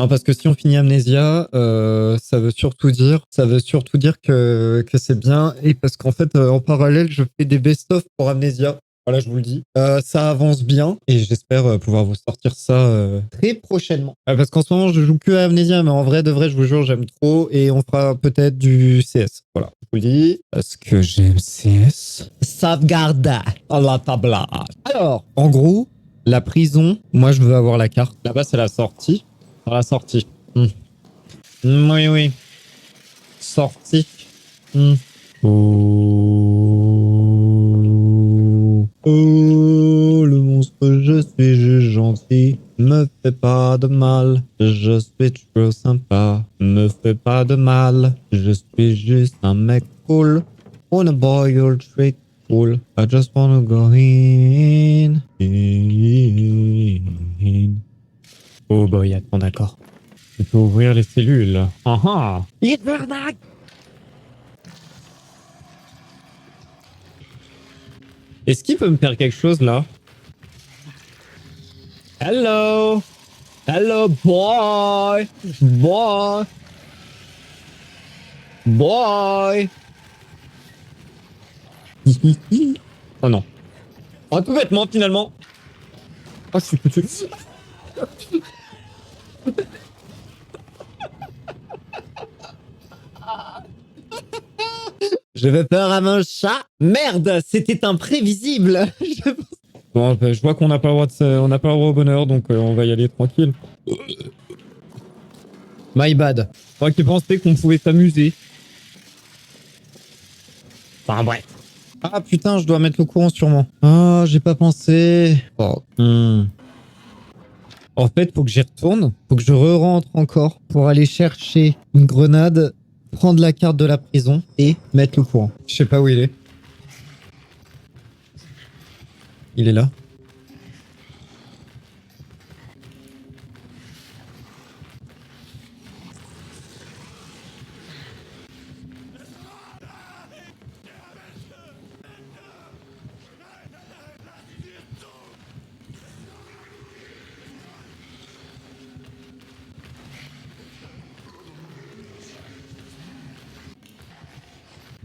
Non, parce que si on finit Amnesia, ça veut surtout dire que c'est bien. Et parce qu'en fait, en parallèle, je fais des best-of pour Amnesia. Voilà, je vous le dis. Ça avance bien et j'espère pouvoir vous sortir ça très prochainement. Parce qu'en ce moment, je joue que à Amnesia, mais en vrai, de vrai, je vous jure, j'aime trop. Et on fera peut-être du CS. Voilà, je vous le dis. Parce que j'aime CS. Sauvegarde à la tabla. Alors, en gros, la prison, moi, je veux avoir la carte. Là-bas, c'est la sortie. Par la sortie. Oui, oui. Sortie. Oh. Oh, le monstre, je suis juste gentil. Me fais pas de mal. Je suis trop sympa. Me fais pas de mal. Je suis juste un mec cool. On a boy, you're straight cool. I just wanna go in. Oh boy, attends, d'accord. Tu peux ouvrir les cellules. Ah ah. Est-ce qu'il peut me faire quelque chose là? Hello. Hello boy. Boy. Boy. Oh non. Oh, tout bêtement finalement. Oh, je suis foutu. Je vais peur à mon chat. Merde, c'était imprévisible. Bon, bah, je vois qu'on n'a pas le droit on n'a pas le droit au bonheur, donc on va y aller tranquille. My bad. Moi qui pensais qu'on pouvait s'amuser. Enfin bref. Ah putain, je dois mettre le courant sûrement. Ah, j'ai pas pensé. Oh. En fait, faut que j'y retourne. Faut que je re-rentre encore pour aller chercher une grenade, prendre la carte de la prison et mettre le courant. Je sais pas où il est. Il est là.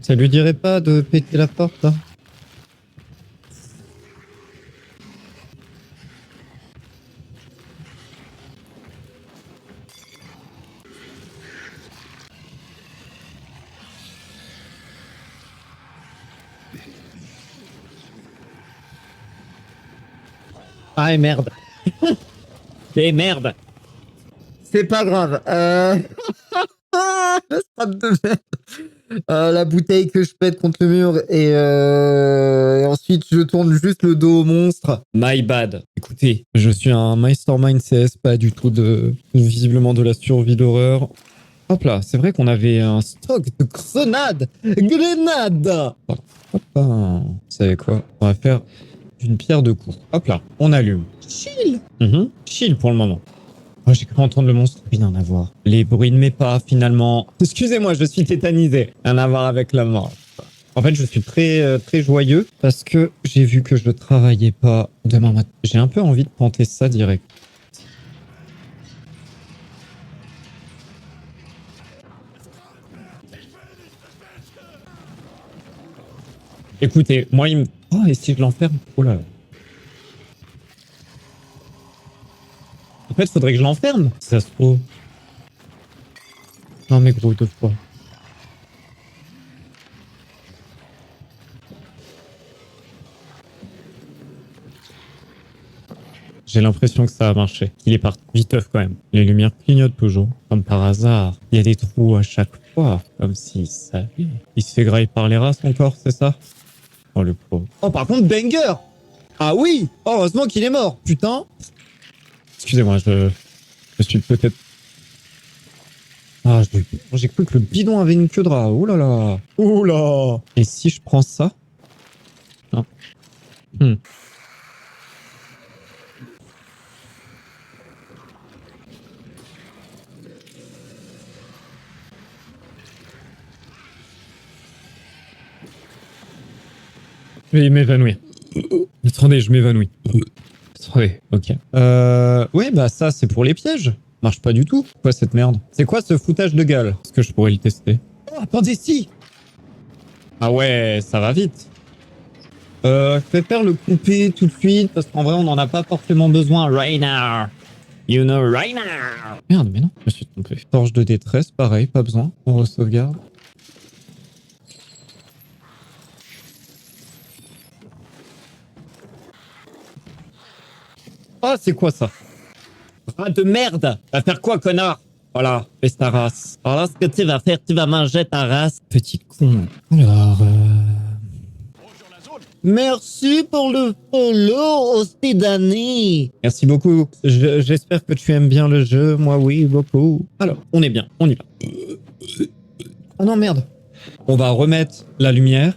Ça lui dirait pas de péter la porte, là? Ah, et merde. Et merde. C'est pas grave. La strate de merde. La bouteille que je pète contre le mur et ensuite je tourne juste le dos au monstre. My bad. Écoutez, je suis un mastermind CS, pas du tout visiblement de la survie d'horreur. Hop là, c'est vrai qu'on avait un stock de grenades. Grenades. Hop là. Vous savez quoi? On va faire une pierre de coups. Hop là, on allume. Chill. Chill pour le moment. Oh, j'ai cru entendre le monstre. Rien à voir. Les bruits de mes pas, finalement. Excusez-moi, je suis tétanisé. Rien à voir avec la mort. En fait, je suis très, très joyeux parce que j'ai vu que je ne travaillais pas demain matin. J'ai un peu envie de planter ça direct. Écoutez, moi, il me... Oh, et si je l'enferme? Oh là là. En fait, faudrait que je l'enferme. Ça se trouve. Non, mais gros, 2 fois. J'ai l'impression que ça a marché. Il est parti viteuf quand même. Les lumières clignotent toujours, comme par hasard. Il y a des trous à chaque fois, comme s'il savait. Il se fait grailler par les races encore, c'est ça? Oh le pauvre. Oh par contre, banger! Ah oui! Oh, heureusement qu'il est mort, putain! Excusez-moi, je suis peut-être... Ah, j'ai cru que le bidon avait une queue de rat. Ouh là là! Ouh là! Et si je prends ça? Non. Je vais m'évanouir. Attendez, je m'évanouis. Attendez, ok. Ouais, bah ça, c'est pour les pièges. Marche pas du tout. Quoi cette merde? C'est quoi ce foutage de gueule? Est-ce que je pourrais le tester? Oh, attendez, si! Ah ouais, ça va vite. Je préfère le couper tout de suite parce qu'en vrai, on n'en a pas forcément besoin right now. You know right now. Merde, mais non, je me suis trompé. Torche de détresse, pareil, pas besoin. On re-sauvegarde. Oh, c'est quoi ça? Rat de merde! Va faire quoi, connard? Voilà, fais ta race. Voilà ce que tu vas faire, tu vas manger ta race. Petit con. Alors, merci pour le follow, Ostidani. Merci beaucoup. J'espère que tu aimes bien le jeu. Moi, oui, beaucoup. Alors, on est bien. On y va. Oh non, merde. On va remettre la lumière.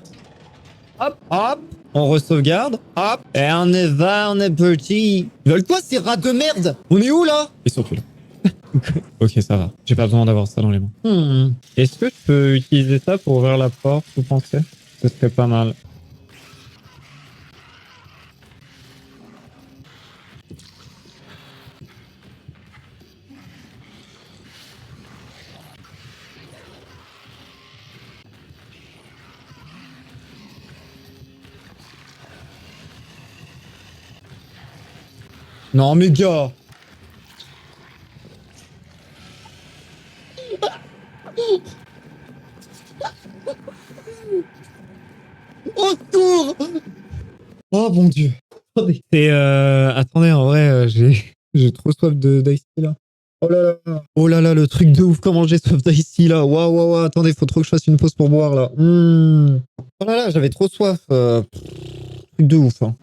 Hop, hop. On re-sauvegarde. Hop. Et on y va, on est parti. Ils veulent quoi, ces rats de merde? On est où, là? Ils sont plus là. Ok, ça va. J'ai pas besoin d'avoir ça dans les mains. Est-ce que je peux utiliser ça pour ouvrir la porte, vous pensez? Ce serait pas mal. Non, mais gars! Au secours! Oh mon dieu! Attendez. C'est attendez, en vrai, j'ai trop soif de d'ice tea là. Oh là là! Oh là là, le truc de ouf, comment j'ai soif d'ice tea là! Waouh, waouh, waouh! Attendez, faut trop que je fasse une pause pour boire là. Oh là là, j'avais trop soif. Truc de ouf, hein.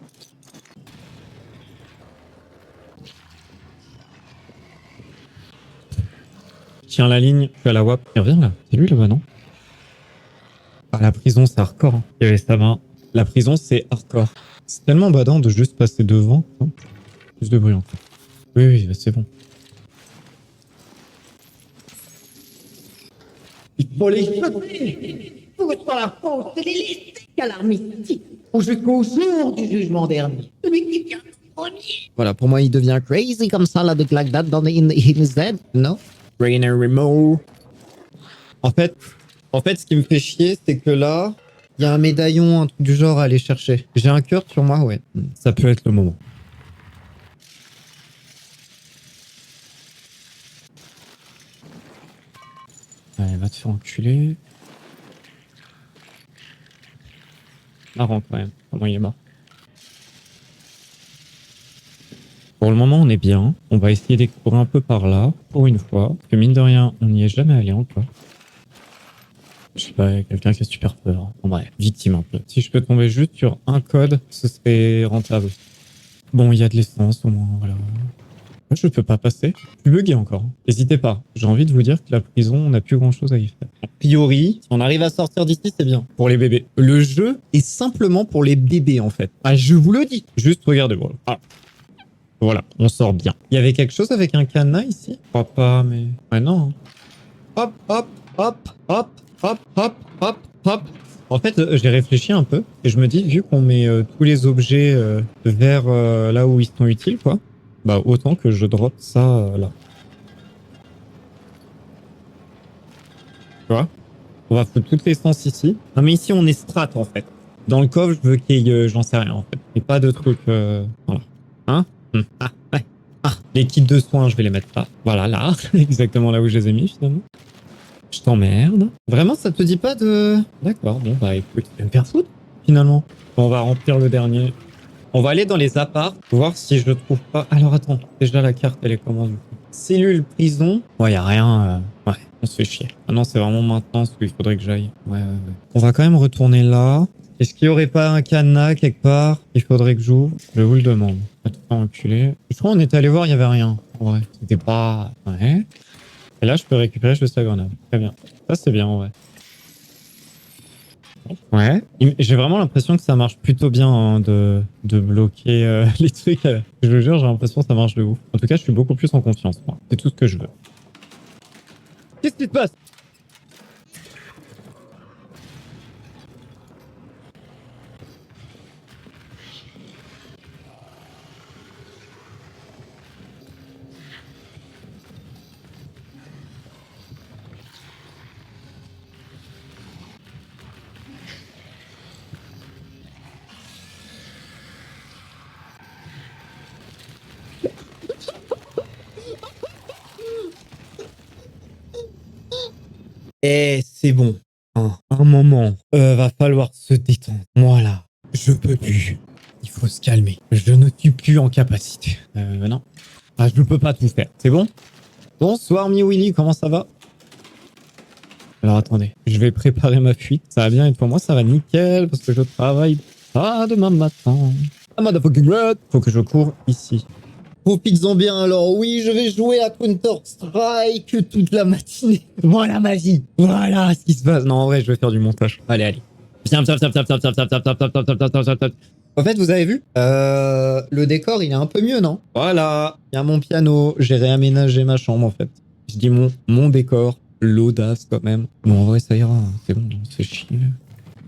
Tiens la ligne, je suis à la WAP. Il revient là. C'est lui là-bas, non? Ah, la prison, c'est hardcore. Hein. Il y avait sa main. La prison, c'est hardcore. C'est tellement badant de juste passer devant. Non, plus de bruit encore. Oui, oui, c'est bon. Il faut les choper. Pour la France et les laisser à l'armistice, ou jusqu'au jour du jugement dernier. Celui qui vient le premier. Voilà, pour moi, il devient crazy comme ça, là, avec like that dans in his head. Non? Rainer Remo. En fait, ce qui me fait chier, c'est que là, il y a un médaillon, un truc du genre à aller chercher. J'ai un cœur sur moi, ouais. Ça peut être le moment. Allez, va te faire enculer. Marrant quand même, comment il est mort. Pour le moment, on est bien. On va essayer d'explorer un peu par là, pour une fois. Parce que mine de rien, on n'y est jamais allé encore. Je sais pas, quelqu'un qui a super peur. En bref, victime un peu. Si je peux tomber juste sur un code, ce serait rentable. Bon, il y a de l'essence au moins, voilà. Moi, je peux pas passer. Je suis bugué encore. N'hésitez pas. J'ai envie de vous dire que la prison, on n'a plus grand chose à y faire. A priori, si on arrive à sortir d'ici, c'est bien. Pour les bébés. Le jeu est simplement pour les bébés, en fait. Ah, je vous le dis. Juste regardez, voilà. Ah. Voilà, on sort bien. Il y avait quelque chose avec un cadenas ici? Je crois pas, mais... Ouais, non. Hop, hop, hop, hop, hop, hop, hop, hop. En fait, j'ai réfléchi un peu et je me dis, vu qu'on met tous les objets vers là où ils sont utiles, quoi, bah autant que je drop ça là. Tu vois? On va foutre toute l'essence ici. Non mais ici, on est strat, en fait. Dans le coffre, je veux qu'il y ait... j'en sais rien, en fait. Et pas de trucs... voilà. Hein? Ah, ouais. Ah, les kits de soins, je vais les mettre là. Voilà, là. Exactement là où je les ai mis, finalement. Je t'emmerde. Vraiment, ça te dit pas de... D'accord, bon, bah écoute, tu vas me faire foutre, finalement. Bon, on va remplir le dernier. On va aller dans les apparts, voir si je trouve pas... Alors attends, déjà la carte, elle est comment du coup? Cellule, prison. Ouais, y a rien. Ouais, on se fait chier. Ah non, c'est vraiment maintenance où il faudrait que j'aille. Ouais, ouais, ouais. On va quand même retourner là. Est-ce qu'il y aurait pas un cadenas quelque part qu'il faudrait que j'ouvre? Je vous le demande. Va te faire enculer. Je crois qu'on était allé voir, il y avait rien. Ouais, c'était pas... Ouais. Et là, je peux récupérer juste la grenade. Très bien. Ça, c'est bien, ouais. Ouais. J'ai vraiment l'impression que ça marche plutôt bien hein, de bloquer les trucs. Je vous jure, j'ai l'impression que ça marche de ouf. En tout cas, je suis beaucoup plus en confiance, moi. C'est tout ce que je veux. Qu'est-ce qui se passe? Eh, c'est bon. Un moment. Va falloir se détendre. Voilà. Je peux plus. Il faut se calmer. Je ne suis plus en capacité. Non. Ah, je ne peux pas tout faire. C'est bon? Bonsoir, Mi Willy. Comment ça va? Alors, attendez. Je vais préparer ma fuite. Ça va bien et pour moi, ça va nickel parce que je travaille pas demain matin. Ah, motherfucking red. Faut que je cours ici. Profites-en bien alors. Oui, je vais jouer à Counter-Strike toute la matinée. Voilà ma vie. Voilà ce qui se passe. Non, en vrai, je vais faire du montage. Allez, allez. Viens. En fait, vous avez vu le décor, il est un peu mieux, non? Voilà. Il y a mon piano. J'ai réaménagé ma chambre, en fait. Je dis mon décor. L'audace, quand même. Bon, en vrai, ça ira. C'est bon, c'est chill.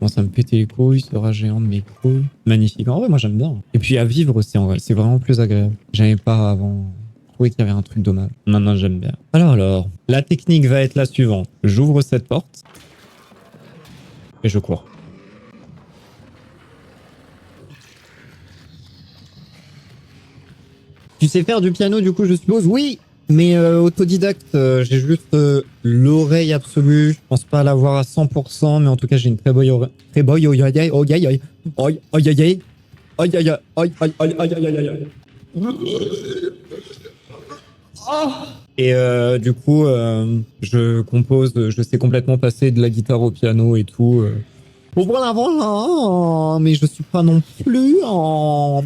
Bon, ça me pétait les couilles, ce rat géant de mes couilles. Magnifique. En vrai, moi, j'aime bien. Et puis, à vivre aussi, en vrai. C'est vraiment plus agréable. J'aimais pas avant. Je trouvais qu'il y avait un truc dommage. Maintenant, j'aime bien. Alors. La technique va être la suivante. J'ouvre cette porte. Et je cours. Tu sais faire du piano, du coup, je suppose? Oui! Mais autodidacte, j'ai juste l'oreille absolue. Je pense pas l'avoir à 100%, mais en tout cas, j'ai une très bonne oreille. Très bonne oreille. Et du coup, je compose, je sais complètement passer de la guitare au piano et tout. Pour l'avant là, mais je suis pas non plus en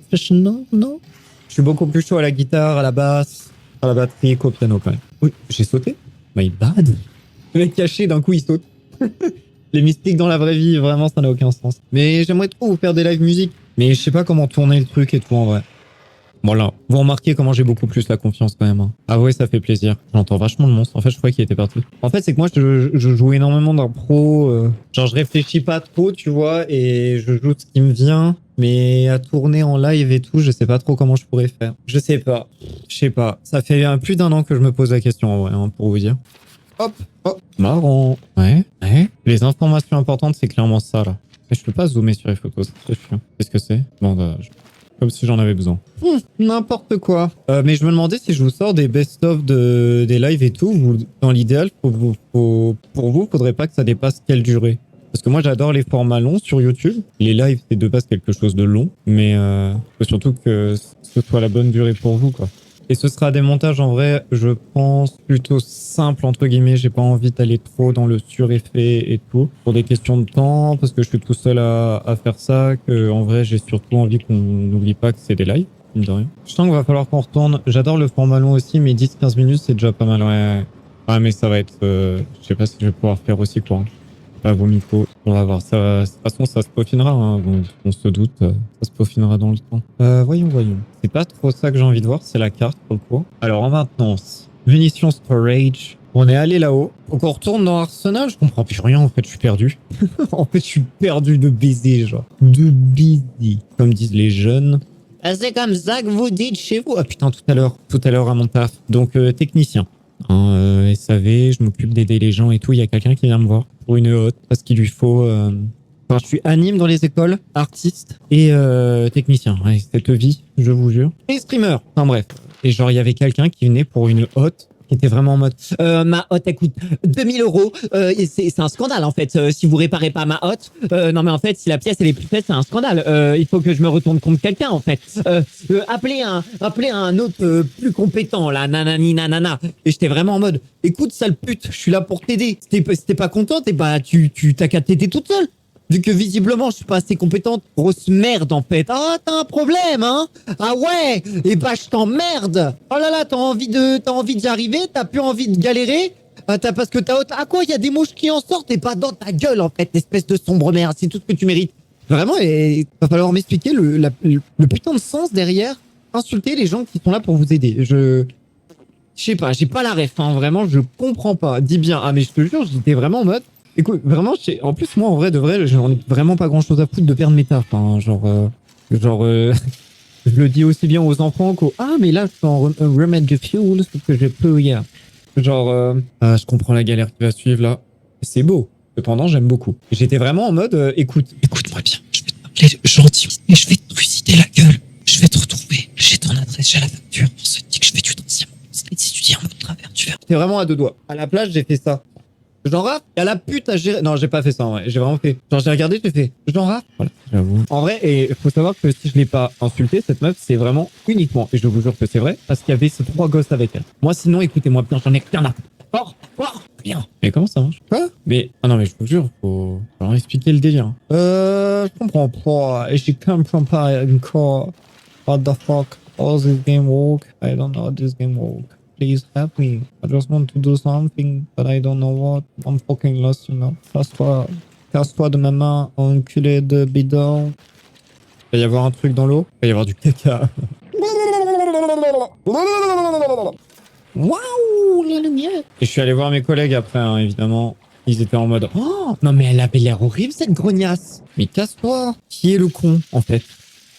professionnel, non? Je suis beaucoup plus chaud à la guitare, à la basse, à la batterie qu'au piano quand même. Oui, j'ai sauté. My bad. Le mec caché, d'un coup, il saute. Les mystiques dans la vraie vie, vraiment, ça n'a aucun sens. Mais j'aimerais trop vous faire des live musique. Mais je sais pas comment tourner le truc et tout en vrai. Bon là, vous remarquez comment j'ai beaucoup plus la confiance quand même. Hein. Avouez, ça fait plaisir. J'entends vachement le monstre. En fait, je croyais qu'il était parti. En fait, c'est que moi, je joue énormément d'un pro. Genre, je réfléchis pas trop, tu vois, et je joue ce qui me vient. Mais à tourner en live et tout, je sais pas trop comment je pourrais faire. Je sais pas. Je sais pas. Ça fait plus d'un an que je me pose la question en vrai, hein, pour vous dire. Hop, hop. Marrant. Ouais. Les informations importantes, c'est clairement ça là. Mais je peux pas zoomer sur les photos, c'est très chiant. Qu'est-ce que c'est? Bandage. Comme si j'en avais besoin. N'importe quoi. Mais je me demandais si je vous sors des best-of des lives et tout. Dans l'idéal, pour vous, faudrait pas que ça dépasse quelle durée? Parce que moi, j'adore les formats longs sur YouTube. Les lives, c'est de base quelque chose de long. Mais faut surtout que ce soit la bonne durée pour vous, quoi. Et ce sera des montages, en vrai, je pense, plutôt simples, entre guillemets. J'ai pas envie d'aller trop dans le sureffet et tout. Pour des questions de temps, parce que je suis tout seul à faire ça. Que, en vrai, j'ai surtout envie qu'on n'oublie pas que c'est des lives, mine de rien. Je sens qu'il va falloir qu'on retourne. J'adore le format long aussi, mais 10-15 minutes, c'est déjà pas mal. Ouais. Ah, mais ça va être... je sais pas si je vais pouvoir faire aussi quoi. Pas vos micros. On va voir. Ça, de toute façon, ça se peaufinera. Hein. On se doute. Ça se peaufinera dans le temps. Voyons. C'est pas trop ça que j'ai envie de voir. C'est la carte pour le coup. Alors, en maintenance. Munitions storage. On est allé là-haut. Donc, on retourne dans Arsenal. Je comprends plus rien. En fait, je suis perdu. En fait, je suis perdu de baiser, genre. De baiser. Comme disent les jeunes. Ah, c'est comme ça que vous dites chez vous. Ah putain, tout à l'heure à mon taf. Donc, technicien. SAV, je m'occupe d'aider les gens et tout. Il y a quelqu'un qui vient me voir pour une hotte parce qu'il lui faut... Enfin, je suis anime dans les écoles, artiste et technicien. Ouais, cette vie, je vous jure. Et streamer. Enfin bref. Et genre, il y avait quelqu'un qui venait pour une hotte qui était vraiment en mode ma hotte elle coûte 2000 euros. C'est un scandale en fait. Si vous réparez pas ma hotte, non mais en fait si la pièce elle est plus faite c'est un scandale. Il faut que je me retourne contre quelqu'un en fait. Appelez un autre plus compétent là, nanani nanana. Et j'étais vraiment en mode écoute sale pute, je suis là pour t'aider. Si t'es pas contente et bah tu t'as qu'à t'aider toute seule. Vu que visiblement je suis pas assez compétente, grosse merde en fait. Ah t'as un problème hein? Ah ouais? Et bah je t'emmerde. Oh là là t'as envie d'y arriver? T'as plus envie de galérer? Parce que t'as ah quoi? Il y a des mouches qui en sortent et pas dans ta gueule en fait, espèce de sombre merde. C'est tout ce que tu mérites. Vraiment, il va falloir m'expliquer le putain de sens derrière insulter les gens qui sont là pour vous aider. Je sais pas, j'ai pas la ref. Hein, vraiment, je comprends pas. Dis bien. Ah mais je te jure, j'étais vraiment en mode. Écoute, vraiment, en plus, moi, en vrai, de vrai, j'en ai vraiment pas grand chose à foutre de perdre mes tafs. Hein. Je le dis aussi bien aux enfants qu'aux... Ah, mais là, je suis en remède de fuel, c'est que je peux, hier. Je comprends la galère qui va suivre, là. C'est beau. Cependant, j'aime beaucoup. J'étais vraiment en mode, écoute-moi bien, je vais te parler gentiment et je vais te trucider la gueule. Je vais te retrouver. J'ai ton adresse, j'ai la facture. On se dit que je fais du troisième. Si tu dis un mot de travers, tu verras. J'étais vraiment à deux doigts. À la plage, j'ai fait ça. Genre raf, y a la pute à gérer. Non, j'ai pas fait ça en vrai. J'ai vraiment fait. Genre, j'ai regardé, j'ai fait. Genre raf. Voilà, j'avoue. En vrai, et faut savoir que si je l'ai pas insulté, cette meuf, c'est vraiment uniquement, et je vous jure que c'est vrai, parce qu'il y avait ces 3 gosses avec elle. Moi, sinon, écoutez-moi bien, j'en ai rien à fort, fort, bien. Mais comment ça marche? Quoi? Mais, ah non, mais je vous jure, faut leur expliquer le délire. Je comprends pas. Et je comprends pas encore. What the fuck? How this game work? I don't know how this game work. Please help me. I just want to do something, but I don't know what. I'm fucking lost, you know. Casse-toi de ma main, enculé de bidon. Il va y avoir un truc dans l'eau. Il va y avoir du caca. Waouh, la lumière. Et je suis allé voir mes collègues après, hein, évidemment. Ils étaient en mode, oh, non mais elle avait l'air horrible cette grognasse. Mais casse-toi. Qui est le con, en fait?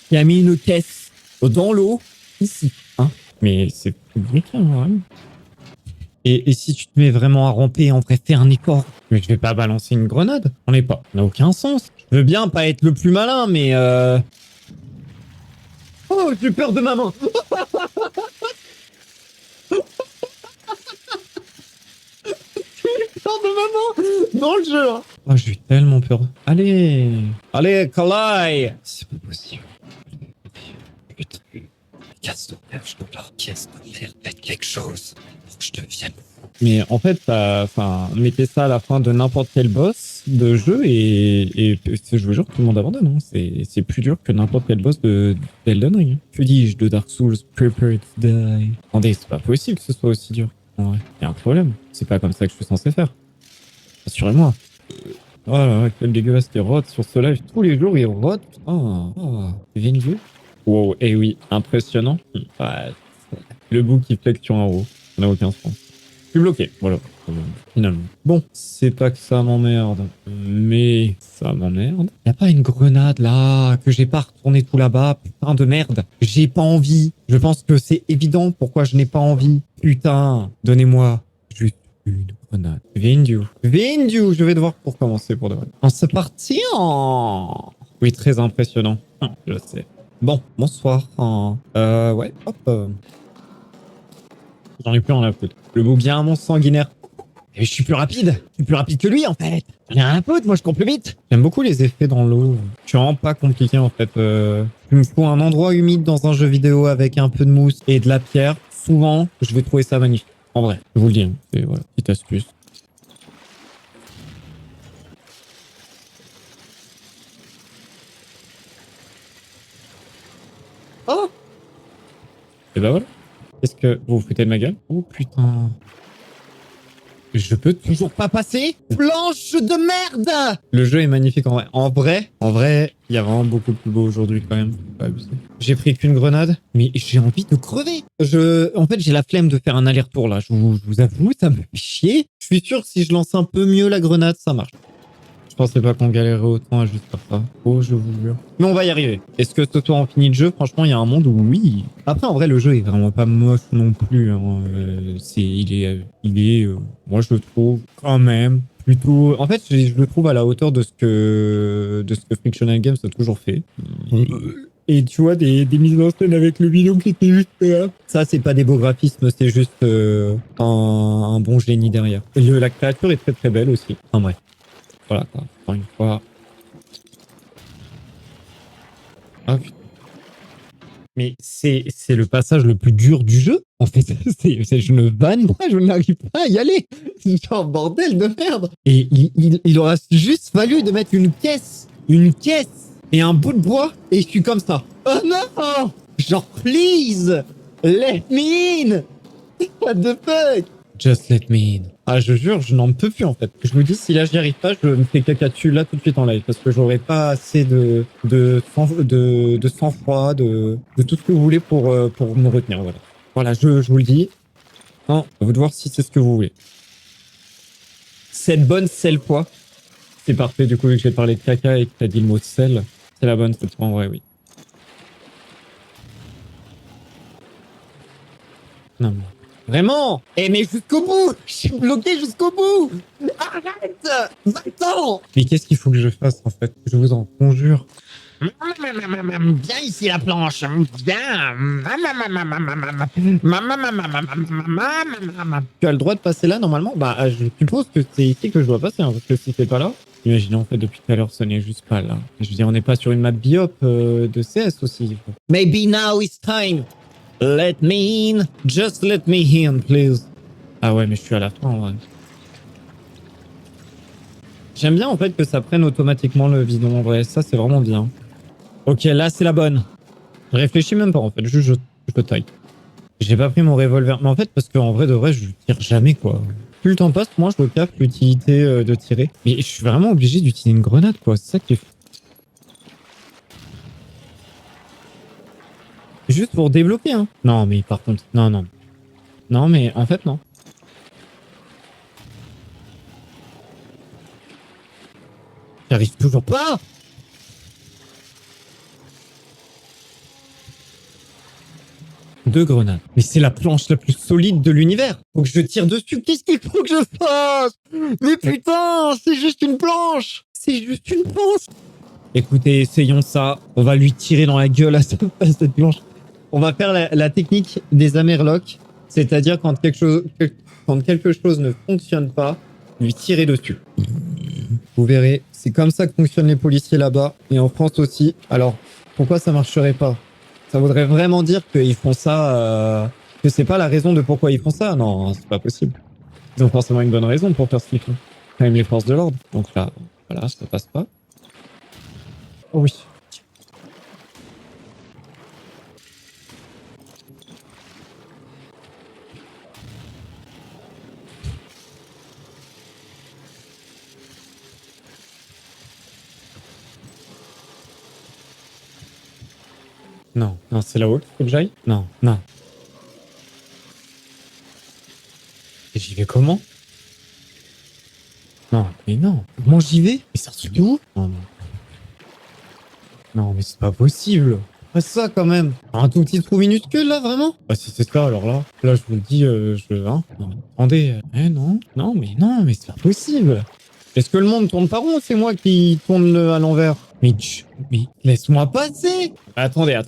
Qui a mis une caisse dans l'eau, ici, hein? Mais c'est public, hein, vraiment. Et si tu te mets vraiment à ramper, en vrai, fais un effort. Mais je vais pas balancer une grenade. On n'est pas. Ça n'a aucun sens. Je veux bien pas être le plus malin, mais oh, j'ai peur de ma main. J'ai peur de ma main dans le jeu. Hein. Oh, j'ai eu tellement peur. Allez. Allez, Kalai. C'est pas possible. Putain. Casse-toi, casse de merde, faites quelque chose. Faut que je devienne. Mais en fait, mettez ça à la fin de n'importe quel boss de jeu et je vous jure, tout le monde abandonne. Hein. C'est plus dur que n'importe quel boss d'Elden Ring. Que dis-je de Dark Souls, Prepare to Die. Attendez, c'est pas possible que ce soit aussi dur. En vrai, y a un problème. C'est pas comme ça que je suis censé faire. Assurez-moi. Oh là là, quel dégueulasse qui rote sur ce live. Tous les jours, il rote. Oh, Vingu. Wow, et oui, impressionnant. Ouais, le bout qui flexion en haut. Ça n'a aucun sens. Je suis bloqué, voilà. Finalement. Bon, c'est pas que ça m'emmerde, mais ça m'emmerde. Y a pas une grenade là, que j'ai pas retourné tout là-bas, putain de merde. J'ai pas envie. Je pense que c'est évident pourquoi je n'ai pas envie. Putain, donnez-moi juste une grenade. Vindu, je vais devoir pour commencer pour de vrai. C'est parti en... Oui, très impressionnant. Je sais. Bon, bonsoir. Ouais, hop. J'en ai plus rien à foutre. Le bouc vient à mon sanguinaire. Et je suis plus rapide. Je suis plus rapide que lui, en fait. J'en ai rien à foutre, moi je cours plus vite. J'aime beaucoup les effets dans l'eau. Je suis vraiment pas compliqué, en fait. Il me faut un endroit humide dans un jeu vidéo avec un peu de mousse et de la pierre. Souvent, je vais trouver ça magnifique. En vrai, je vous le dis. Hein. C'est, voilà, petite astuce. Oh! Et ben voilà. Est-ce que vous vous foutez de ma gueule? Oh putain. Je peux toujours pas passer? Planche de merde! Le jeu est magnifique en vrai. En vrai, il y a vraiment beaucoup plus beau aujourd'hui quand même. Faut pas abuser. J'ai pris qu'une grenade, mais j'ai envie de crever. En fait, j'ai la flemme de faire un aller-retour là. Je vous avoue, ça me fait chier. Je suis sûr que si je lance un peu mieux la grenade, ça marche. Je pensais pas qu'on galérait autant à juste faire ça. Oh, je vous jure. Mais on va y arriver. Est-ce que ce soir on finit le jeu? Franchement, il y a un monde où oui. Après, en vrai, le jeu est vraiment pas moche non plus. Hein. Moi, je le trouve quand même plutôt. En fait, je le trouve à la hauteur de ce que Frictional Games a toujours fait. Et tu vois, des mises en scène avec le bidon qui était juste là. Ça, c'est pas des beaux graphismes, c'est juste un bon génie derrière. La créature est très très belle aussi. En vrai. Voilà, quoi. Encore une fois. Ah, putain. Mais c'est le passage le plus dur du jeu. En fait, je ne vanne pas, je n'arrive pas à y aller. Genre, bordel de merde. Et il aura juste fallu de mettre une caisse et un bout de bois et je suis comme ça. Oh non! Genre, please! Let me in! What the fuck? Just let me in. Ah, je jure, je n'en peux plus en fait. Je vous dis, si là j'y arrive pas, je me fais caca dessus là tout de suite en live parce que j'aurais pas assez de sang-froid, de tout ce que vous voulez pour me retenir. Voilà. Voilà, je vous le dis. Non, à vous de voir si c'est ce que vous voulez. Cette bonne sel fois. C'est parfait, du coup, vu que j'ai parlé de caca et que t'as dit le mot sel, c'est la bonne cette fois en vrai, oui. Non, mais... Vraiment? Eh mais jusqu'au bout! Je suis bloqué jusqu'au bout! Arrête! Va-t'en! Mais qu'est-ce qu'il faut que je fasse en fait? Je vous en conjure. Viens ici la planche. Viens. Tu as le droit de passer là normalement? Bah je suppose que c'est ici que je dois passer, hein, parce que si c'est pas là. Imaginez en fait depuis tout à l'heure ce n'est juste pas là. Je veux dire on n'est pas sur une map biop de CS aussi. Maybe now it's time. Let me in. Just let me in please. Ah ouais mais je suis à la fin ouais. J'aime bien en fait que ça prenne automatiquement le bidon en vrai, ça c'est vraiment bien. Ok là c'est la bonne. Je réfléchis même pas en fait, juste je taille. J'ai pas pris mon revolver, mais en fait parce qu'en vrai de vrai je tire jamais quoi. Plus le temps passe, moins je capte l'utilité de tirer. Mais je suis vraiment obligé d'utiliser une grenade quoi, c'est ça qui est fou. Juste pour débloquer hein. Non mais par contre, non non. Non mais en fait non. J'arrive toujours pas. Deux grenades. Mais c'est la planche la plus solide de l'univers. Faut que je tire dessus. Qu'est-ce qu'il faut que je fasse? Mais putain, c'est juste une planche. C'est juste une planche. Écoutez, essayons ça. On va lui tirer dans la gueule à cette planche. On va faire la technique des Amerlocs. C'est-à-dire quand quelque chose ne fonctionne pas, lui tirer dessus. Vous verrez, c'est comme ça que fonctionnent les policiers là-bas. Et en France aussi. Alors, pourquoi ça marcherait pas? Ça voudrait vraiment dire qu'ils font ça, que c'est pas la raison de pourquoi ils font ça. Non, c'est pas possible. Ils ont forcément une bonne raison pour faire ce qu'ils font. Quand même les forces de l'ordre. Donc là, voilà, ça passe pas. Oh oui. Non, non, c'est là-haut qu'il faut que j'aille. Non, non. Et j'y vais comment? Non, mais non. Comment j'y vais? Mais ça se où? Non, non. Non, mais c'est pas possible. Pas ça quand même. Un tout petit trou minuscule là, vraiment? Bah si c'est ça, alors là je vous le dis, hein. Non, attendez. Non, non, mais c'est pas possible. Est-ce que le monde tourne pas rond? C'est moi qui tourne à l'envers. Mais laisse-moi passer. Attendez. Là,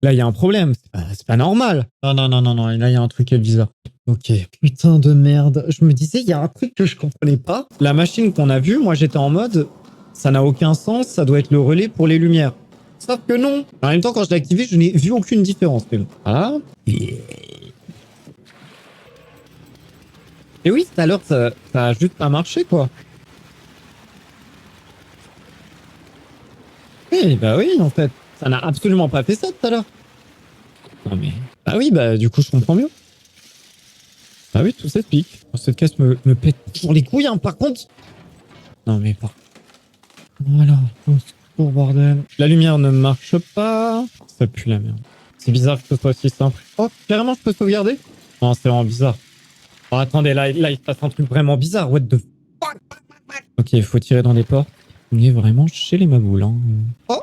là, il y a un problème. C'est pas normal. Non. Là, il y a un truc qui est bizarre. Ok. Putain de merde. Je me disais, il y a un truc que je comprenais pas. La machine qu'on a vue, moi, j'étais en mode, ça n'a aucun sens. Ça doit être le relais pour les lumières. Sauf que non. En même temps, quand je l'ai activé, je n'ai vu aucune différence. Mais bon. Voilà. Et oui, tout à l'heure, ça a juste pas marché, quoi. Oui, bah oui, en fait. Ça n'a absolument pas fait ça tout à l'heure. Non mais... Ah oui, bah du coup, je comprends mieux. Ah oui, tout s'explique. Cette caisse me pète toujours les couilles, hein, par contre. Non mais par... Voilà. Oh, bordel. La lumière ne marche pas. Ça pue la merde. C'est bizarre que ce soit si simple. Oh, carrément, je peux sauvegarder? Non, c'est vraiment bizarre. Oh, attendez, là, il se passe un truc vraiment bizarre. What the fuck? Ok, il faut tirer dans les portes. On est vraiment chez les magoules, hein. Oh.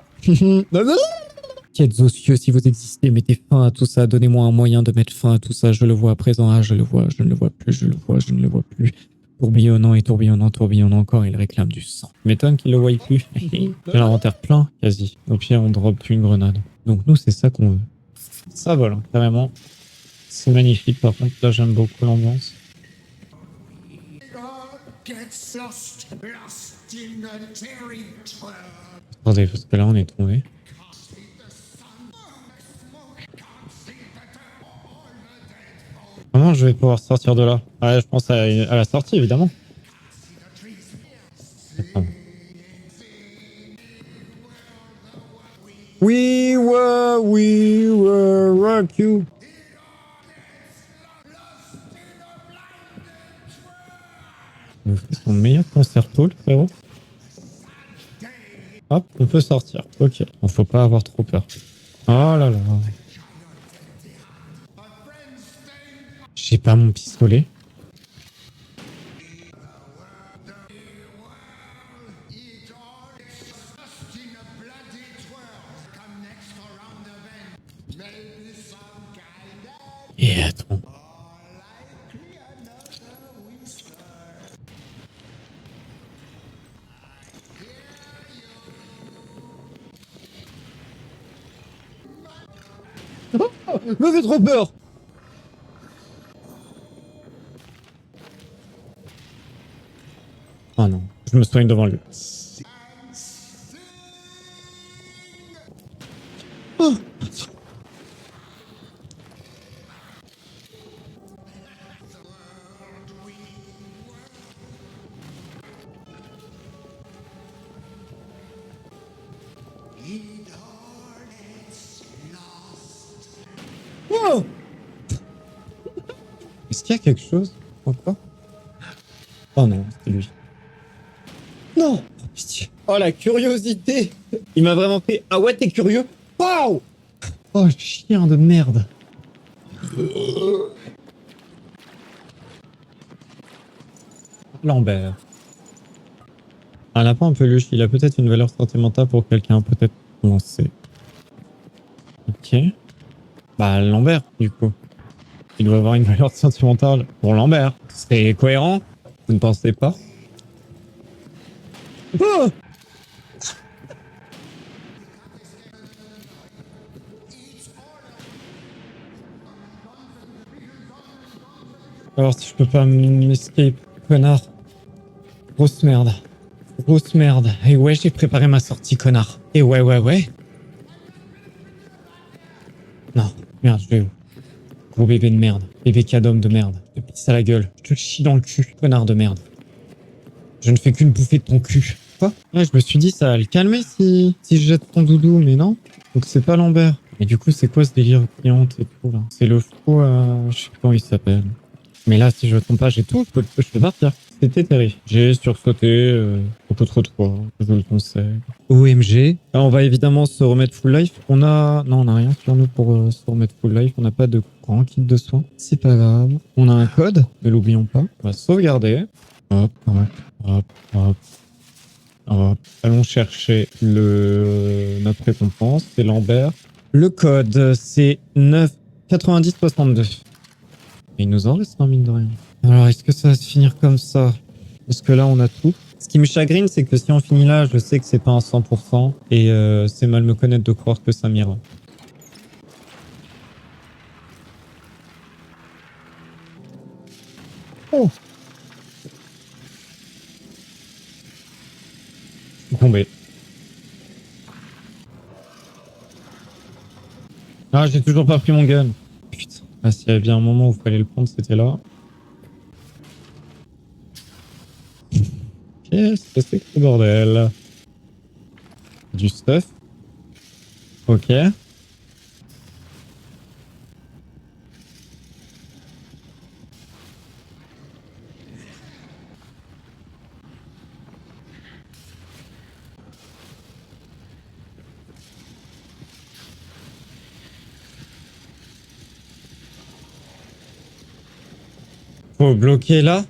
Quêtes aux cieux, si vous existez, mettez fin à tout ça. Donnez-moi un moyen de mettre fin à tout ça. Je le vois à présent. Ah, je le vois, je ne le vois plus, je ne le vois plus. Tourbillonnant et tourbillonnant encore, il réclame du sang. M'étonne qu'il le voie plus. J'ai l'inventaire plein, quasi. Au pire, on drop une grenade. Donc nous, c'est ça qu'on veut. Ça vole, hein, carrément. C'est magnifique, par contre, là, j'aime beaucoup l'ambiance. Attendez, parce que là, on est tombé. Comment je vais pouvoir sortir de là? Ouais, je pense à la sortie, évidemment. Attends. We were rock you. Il nous fait son meilleur concerto, le frérot. Hop, on peut sortir. Ok. Il faut pas avoir trop peur. Oh là là. J'ai pas mon pistolet. Et attends. me fait trop peur. Oh non, je me soigne devant lui. Oh. Oh. Est-ce qu'il y a quelque chose encore? Oh non, c'est lui. Non! Oh, pitié. Oh la curiosité! Il m'a vraiment fait. Ah ouais, t'es curieux? Waouh! Oh, chien de merde! Lambert. Un lapin en peluche, il a peut-être une valeur sentimentale pour quelqu'un, peut-être lancé. Ok. Bah, Lambert, du coup. Il doit avoir une valeur sentimentale pour Lambert. C'est cohérent? Vous ne pensez pas? Oh! Alors si je peux pas m'escape, connard. Grosse merde. Grosse merde. Et ouais, j'ai préparé ma sortie, connard. Et ouais. Non, merde, je vais où? Gros bébé de merde. Bébé cadom de merde. Je te pisse à la gueule. Je te chie dans le cul, connard de merde. Je ne fais qu'une bouffée de ton cul. Quoi? Ouais, je me suis dit, ça va le calmer si je jette ton doudou, mais non. Donc c'est pas Lambert. Et du coup, c'est quoi ce délire cliente et tout, là? C'est le fou, je sais plus comment il s'appelle. Mais là, si je me trompe pas, j'ai tout, je peux partir. C'était terrible. J'ai sursauté, beaucoup trop de fois, je vous le conseille. OMG. Ah, on va évidemment se remettre full life. Non, on a rien sur nous pour se remettre full life. On n'a pas de grand kit de soins. C'est pas grave. On a un code, ne l'oublions pas. On va sauvegarder. Hop. Allons chercher notre récompense. C'est Lambert. Le code, c'est 99062. Il nous en reste un, mine de rien. Alors, est-ce que ça va se finir comme ça? Parce que là, on a tout. Ce qui me chagrine, c'est que si on finit là, je sais que c'est pas un 100%. Et c'est mal me connaître de croire que ça m'ira. Oh! Je suis tombé. Ah, j'ai toujours pas pris mon gun. Putain. Ah, s'il y avait bien un moment où il fallait le prendre, c'était là. Qu'est-ce que c'est que ce bordel? Du stuff. Ok. Faut bloquer là.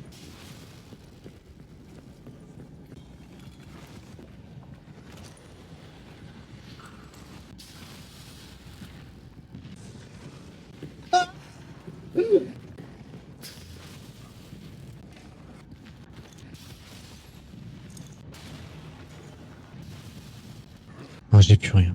Oh, j'ai plus rien.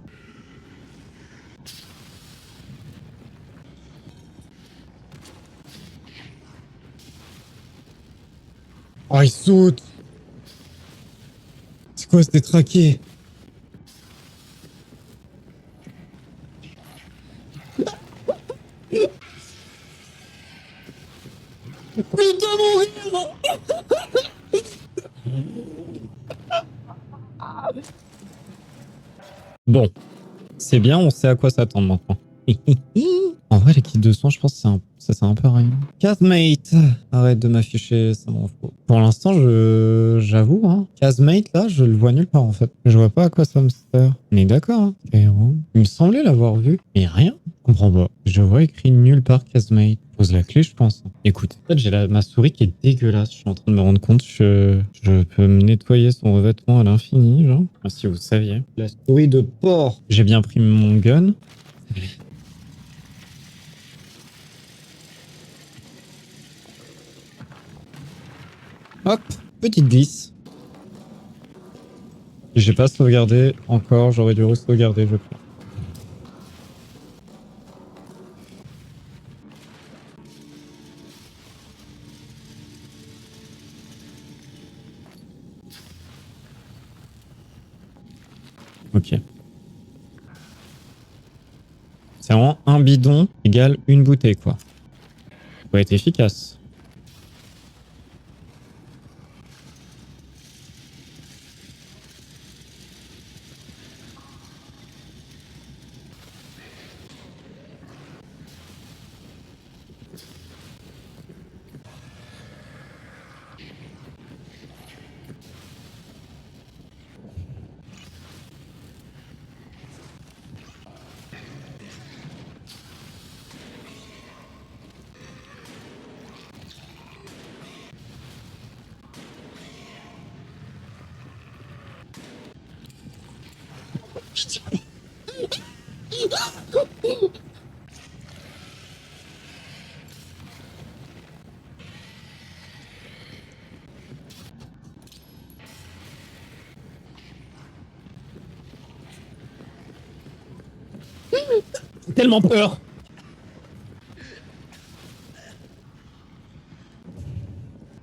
Oh, il saute. C'est quoi ce détraqué? Putain, mourir. Bon, c'est bien, on sait à quoi s'attendre maintenant. En vrai, les kits de soins, je pense que ça sert un peu à rien. Casmate, arrête de m'afficher, ça m'en fout. Pour l'instant, j'avoue, hein, Casmate, là, je le vois nulle part, en fait. Je vois pas à quoi ça me sert. On est d'accord, hein. Héros. Il me semblait l'avoir vu, mais rien. Je comprends pas. Je vois écrit nulle part Casmate. Pose la clé, je pense. Écoute, en fait, j'ai ma souris qui est dégueulasse. Je suis en train de me rendre compte que je peux me nettoyer son revêtement à l'infini, genre. Ah, si vous saviez. La souris de porc. J'ai bien pris mon gun. Hop, petite glisse. J'ai pas sauvegardé encore, j'aurais dû re-sauvegarder, je crois. Ok. C'est vraiment un bidon égale une bouteille, quoi. Faut être efficace. J'ai tellement peur.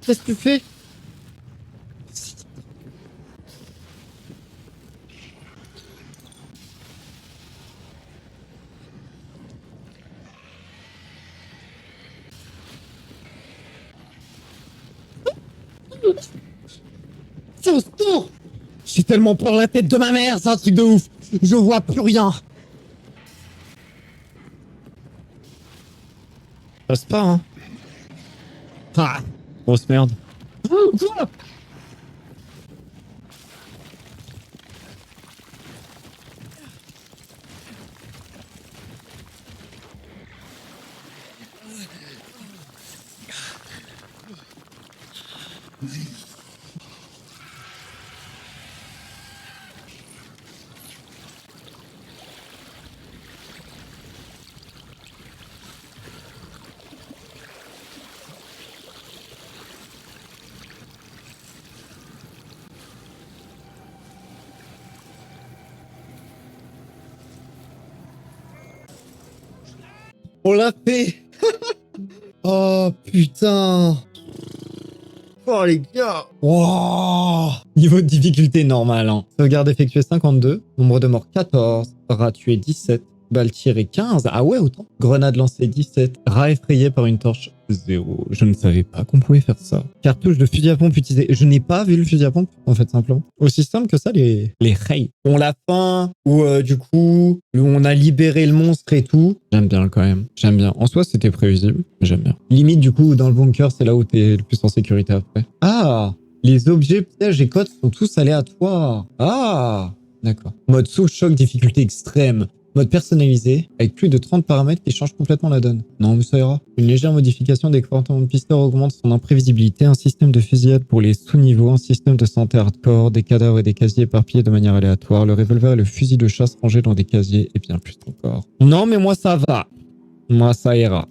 Qu'est-ce que tu fais? C'est au secours! J'ai tellement peur la tête de ma mère, c'est un truc de ouf. Je vois plus rien. Passe pas, hein. Ah, grosse merde. Quoi? On l'a fait. Oh putain. Oh les gars. Wow. Niveau de difficulté normal. Hein. Sauvegarde effectuée 52. Nombre de morts 14. Rat tué 17. Balle tirée 15. Ah ouais, autant. Grenade lancée 17. Rat effrayé par une torche 0. Je ne savais pas qu'on pouvait faire ça. Cartouche de fusil à pompe utilisée. Je n'ai pas vu le fusil à pompe, en fait, simplement. Aussi simple que ça, les rails. On la fin, où du coup, on a libéré le monstre et tout. J'aime bien quand même. J'aime bien. En soi, c'était prévisible, mais j'aime bien. Limite, du coup, dans le bunker, c'est là où t'es le plus en sécurité après. Ah! Les objets, pièges et codes sont tous aléatoires. Ah! D'accord. Mode sous-choc, difficulté extrême. Mode personnalisé, avec plus de 30 paramètres qui changent complètement la donne. Non, mais ça ira. Une légère modification des comportements de pisteur augmente son imprévisibilité, un système de fusillade pour les sous-niveaux, un système de santé hardcore, des cadavres et des casiers éparpillés de manière aléatoire, le revolver et le fusil de chasse rangés dans des casiers, et bien plus encore. Non, mais moi ça va. Moi ça ira.